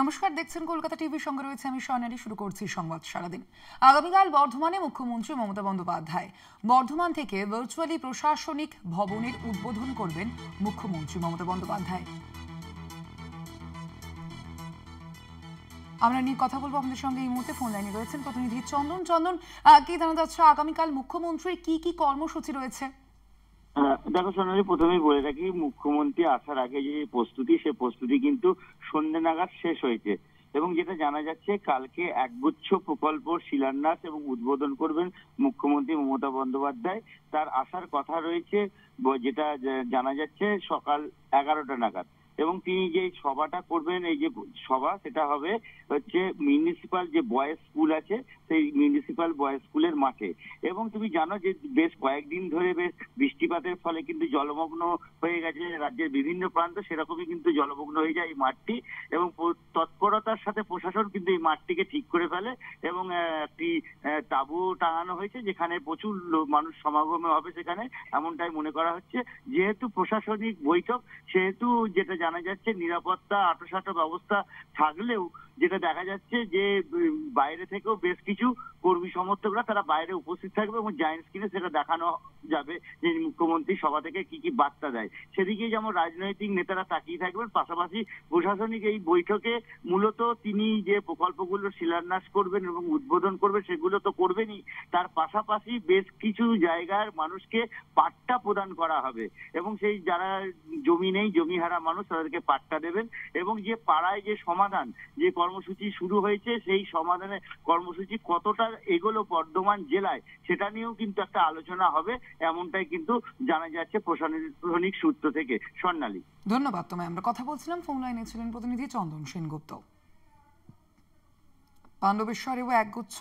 নমস্কার, দেখছেন কলকাতা টিভির সঙ্গে রয়েছে আমি স্বর্ণালী। শুরু করছি সংবাদ সারাদিন। আগামীকাল বর্ধমানে মুখ্যমন্ত্রী মমতা বন্দ্যোপাধ্যায় বর্ধমান থেকে ভার্চুয়ালি প্রশাসনিক ভবনের উদ্বোধন করবেন মুখ্যমন্ত্রী মমতা বন্দ্যোপাধ্যায়। আমরা নিয়ে কথা বলবো আপনাদের সঙ্গে। এই মুহূর্তে ফোন লাইনে রয়েছেন প্রতিনিধি চন্দন। কি জানা যাচ্ছে আগামীকাল মুখ্যমন্ত্রীর কি কর্মসূচি রয়েছে? দেখো সোনালী, প্রথমেই বলে রাখি, মুখ্যমন্ত্রী আসার আগে যে প্রস্তুতি, সে প্রস্তুতি কিন্তু সন্ধ্যে নাগাদ শেষ হয়েছে এবং যেটা জানা যাচ্ছে কালকে একগুচ্ছ প্রকল্প শিলান্যাস এবং উদ্বোধন করবেন মুখ্যমন্ত্রী মমতা বন্দ্যোপাধ্যায়। তার আসার কথা রয়েছে, যেটা জানা যাচ্ছে সকাল 11টা নাগাদ। এবং তিনি যে সভাটা করবেন, এই যে সভা, সেটা হবে হচ্ছে মিউনিসিপাল যে বয়েজ স্কুল আছে সেই মিউনিসিপাল বয়েজ স্কুলের মাঠে। এবং তুমি জানো যে বেশ কয়েকদিন ধরে বেশ বৃষ্টিপাতের ফলে কিন্তু জলমগ্ন হয়ে গেছে রাজ্যের বিভিন্ন প্রান্ত, সেরকমই কিন্তু জলমগ্ন হয়ে যায় এই মাঠটি। এবং তৎপরতার সাথে প্রশাসন কিন্তু এই মাঠটিকে ঠিক করে ফেলে এবং একটি তাঁবু টাঙানো হয়েছে যেখানে প্রচুর মানুষ সমাগম হবে সেখানে, এমনটাই মনে করা হচ্ছে। যেহেতু প্রশাসনিক বৈঠক, সেহেতু যেটা জানা যাচ্ছে নিরাপত্তা আঁটোসাঁটো ব্যবস্থা থাকলেও যেটা দেখা যাচ্ছে যে বাইরে থেকেও বেশ কিছু কর্মী সমর্থকরা তারা বাইরে উপস্থিত থাকবে এবং জায়ান্ট স্ক্রিনে সেটা দেখানো যাবে যে মুখ্যমন্ত্রী সভা থেকে কি বার্তা দেয়। সেদিকে যেমন রাজনৈতিক নেতারা তাকিয়ে থাকবেন, পাশাপাশি প্রশাসনিক এই বৈঠকে মূলত তিনি যে প্রকল্পগুলো শিলান্যাস করবেন এবং উদ্বোধন করবেন সেগুলো তো করবেনই, তার পাশাপাশি বেশ কিছু জায়গার মানুষকে পাট্টা প্রদান করা হবে এবং সেই যারা জমি নেই, জমিহারা মানুষ, তাদেরকে পাট্টা দেবেন। এবং যে পাড়ায় যে সমাধান যে কর্মসূচি শুরু হয়েছে, সেই সমাধানের কর্মসূচি কতটা এগোলো বর্ধমান জেলায়, সেটা নিয়েও কিন্তু একটা আলোচনা হবে, এমনটাই কিন্তু জানা যাচ্ছে প্রশাসনিক সূত্র থেকে। স্বর্ণালী, ধন্যবাদ তোমায়। আমরা কথা বলছিলাম, ফোন লাইনে ছিলেন প্রতিনিধি চন্দন সেনগুপ্ত। পাণ্ডবেশ্বরেও একগুচ্ছ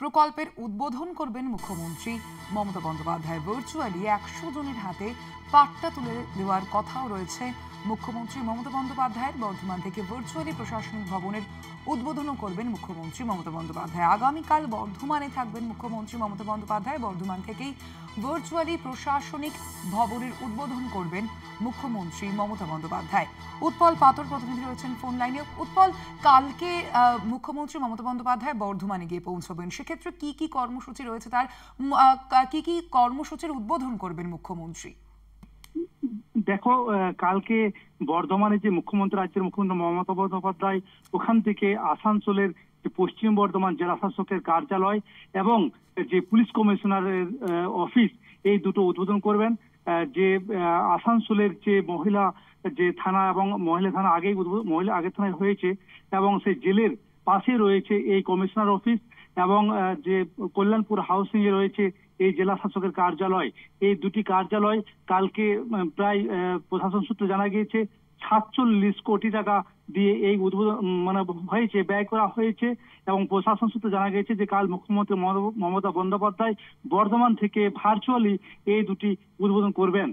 প্রকল্পের উদ্বোধন করবেন মুখ্যমন্ত্রী মমতা বন্দ্যোপাধ্যায়। ভার্চুয়ালি 100 জনের হাতে পাট্টা তুলে দেওয়ার কথাও রয়েছে মুখ্যমন্ত্রী মমতা বন্দ্যোপাধ্যায়ের। বর্ধমান থেকে ভার্চুয়ালি প্রশাসনিক ভবনের উদ্বোধনও করবেন মুখ্যমন্ত্রী মমতা বন্দ্যোপাধ্যায়। আগামীকাল বর্ধমানে থাকবেন মুখ্যমন্ত্রী মমতা বন্দ্যোপাধ্যায়। বর্ধমান থেকেই ভার্চুয়ালি প্রশাসনিক ভবনের উদ্বোধন করবেন মুখ্যমন্ত্রী মমতা বন্দ্যোপাধ্যায়। উৎপল পাতর প্রতিনিধি রয়েছেন ফোন লাইনে। উৎপল, কালকে মুখ্যমন্ত্রী মমতা বন্দ্যোপাধ্যায় বর্ধমানে গিয়ে পৌঁছবেন, সেক্ষেত্রে কি কর্মসূচি রয়েছে তার? কি কর্মসূচির উদ্বোধন করবেন মুখ্যমন্ত্রী? দেখো, কালকে বর্ধমানে যে মুখ্যমন্ত্রী, রাজ্যের মুখ্যমন্ত্রী মমতা বন্দ্যোপাধ্যায় ওখান থেকে আসানসোলের যে পশ্চিম বর্ধমান জেলা শাসকের কার্যালয় এবং যে পুলিশ কমিশনারের অফিস, এই দুটো উদ্বোধন করবেন। যে আসানসোলের যে মহিলা যে থানা এবং মহিলা থানা আগের থানায় হয়েছে এবং সেই জেলের পাশে রয়েছে এই কমিশনার অফিস এবং যে কল্যাণপুর হাউসিং এ রয়েছে এই জেলা শাসকের কার্যালয়। এই দুটি কার্যালয় কালকে প্রায় প্রশাসন সূত্রে জানা গিয়েছে 47 কোটি টাকা দিয়ে এই উদ্বোধন হয়েছে, ব্যয় করা হয়েছে। এবং প্রশাসন সূত্রে জানা গিয়েছে যে কাল মুখ্যমন্ত্রী মমতা বন্দ্যোপাধ্যায় বর্ধমান থেকে ভার্চুয়ালি এই দুটি উদ্বোধন করবেন।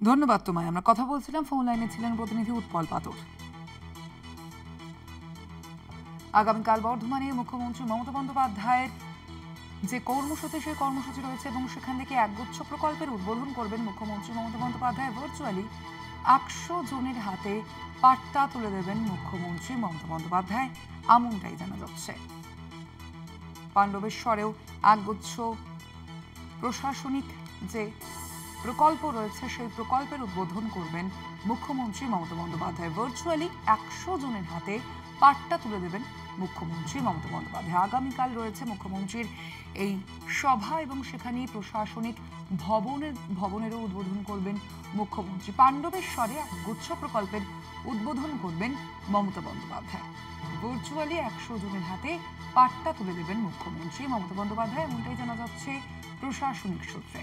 ধন্যবাদ তোমায়। আমরা কথা বলছিলাম, ফোন লাইনে ছিলেন প্রতিনিধি উৎপল পাতর। আগামীকাল বর্ধমানে মুখ্যমন্ত্রী মমতা বন্দ্যোপাধ্যায়ের যে কর্মসূচি, সেই কর্মসূচি রয়েছে এবং সেখান থেকে একগুচ্ছ প্রকল্পের উদ্বোধন করবেন মুখ্যমন্ত্রী মমতা বন্দ্যোপাধ্যায়। ভার্চুয়ালি 100 জনের হাতে পাট্টা তুলে দেবেন মুখ্যমন্ত্রী মমতা বন্দ্যোপাধ্যায়, এমনটাই জানা যাচ্ছে। পাণ্ডবেশ্বরেও একগুচ্ছ প্রশাসনিক যে প্রকল্প রয়েছে, সেই প্রকল্পের উদ্বোধন করবেন মুখ্যমন্ত্রী মমতা বন্দ্যোপাধ্যায়। ভার্চুয়ালি 100 জনের হাতে পাট্টা তুলে দেবেন মুখ্যমন্ত্রী মমতা বন্দ্যোপাধ্যায়। আগামীকাল রয়েছে মুখ্যমন্ত্রীর এই সভা এবং সেখানে প্রশাসনিক ভবনেরও উদ্বোধন করবেন মুখ্যমন্ত্রী। পাণ্ডবেশ্বরে একগুচ্ছ প্রকল্পের উদ্বোধন করবেন মমতা বন্দ্যোপাধ্যায়। ভার্চুয়ালি 100 জনের হাতে পাট্টা তুলে দেবেন মুখ্যমন্ত্রী মমতা বন্দ্যোপাধ্যায়, এমনটাই জানা যাচ্ছে প্রশাসনিক সূত্রে।